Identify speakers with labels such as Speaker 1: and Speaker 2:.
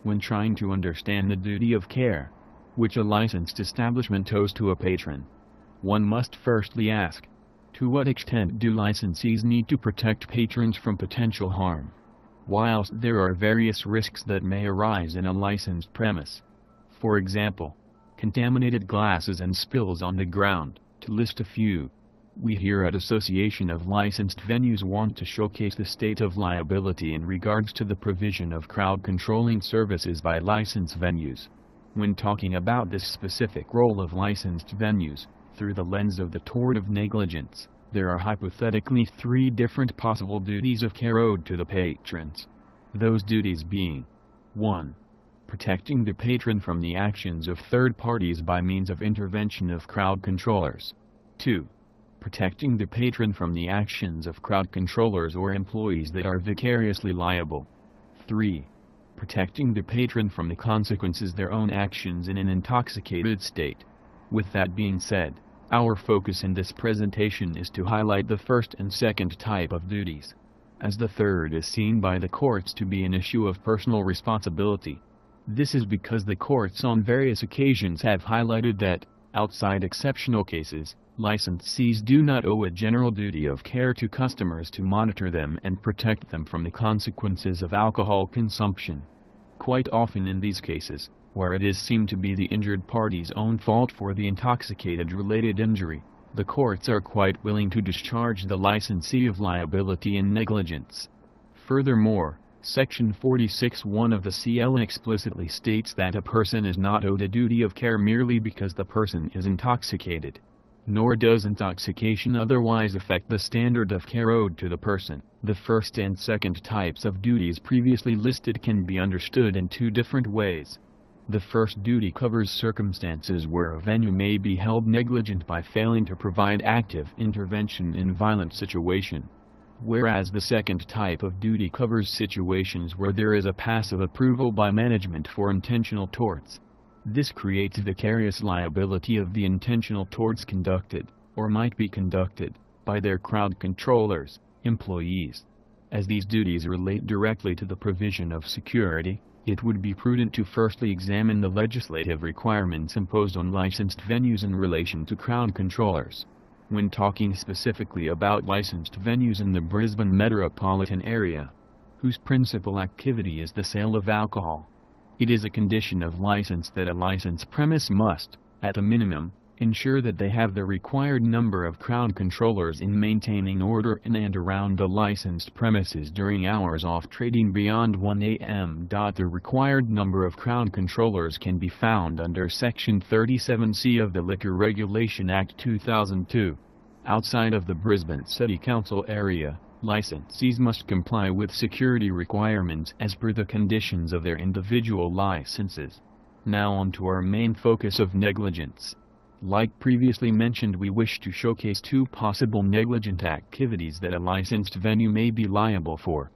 Speaker 1: When trying to understand the duty of care, which a licensed establishment owes to a patron, one must firstly ask, to what extent do licensees need to protect patrons from potential harm? Whilst there are various risks that may arise in a licensed premise, for example, contaminated glasses and spills on the ground, to list a few, we here at Association of Licensed Venues want to showcase the state of liability in regards to the provision of crowd controlling services by licensed venues. When talking about this specific role of licensed venues, through the lens of the tort of negligence, there are hypothetically 3 different possible duties of care owed to the patrons. Those duties being: 1. Protecting the patron from the actions of third parties by means of intervention of crowd controllers. 2. Protecting the patron from the actions of crowd controllers or employees that are vicariously liable. 3. Protecting the patron from the consequences of their own actions in an intoxicated state. With that being said, our focus in this presentation is to highlight the first and second type of duties, as the third is seen by the courts to be an issue of personal responsibility. This is because the courts on various occasions have highlighted that, outside exceptional cases, licensees do not owe a general duty of care to customers to monitor them and protect them from the consequences of alcohol consumption. Quite often in these cases, where it is seen to be the injured party's own fault for the intoxicated-related injury, the courts are quite willing to discharge the licensee of liability and negligence. Furthermore, Section 46(1) of the CL explicitly states that a person is not owed a duty of care merely because the person is intoxicated. Nor does intoxication otherwise affect the standard of care owed to the person. The first and second types of duties previously listed can be understood in 2 different ways. The first duty covers circumstances where a venue may be held negligent by failing to provide active intervention in violent situation, whereas the second type of duty covers situations where there is a passive approval by management for intentional torts. This creates vicarious liability of the intentional torts conducted, or might be conducted, by their crowd controllers, employees. As these duties relate directly to the provision of security, it would be prudent to firstly examine the legislative requirements imposed on licensed venues in relation to crowd controllers. When talking specifically about licensed venues in the Brisbane metropolitan area, whose principal activity is the sale of alcohol, it is a condition of license that a licensed premise must, at a minimum, ensure that they have the required number of crowd controllers in maintaining order in and around the licensed premises during hours off trading beyond 1 a.m. The required number of crowd controllers can be found under Section 37C of the Liquor Regulation Act 2002. Outside of the Brisbane City Council area, licensees must comply with security requirements as per the conditions of their individual licenses. Now on to our main focus of negligence. Like previously mentioned, we wish to showcase 2 possible negligent activities that a licensed venue may be liable for.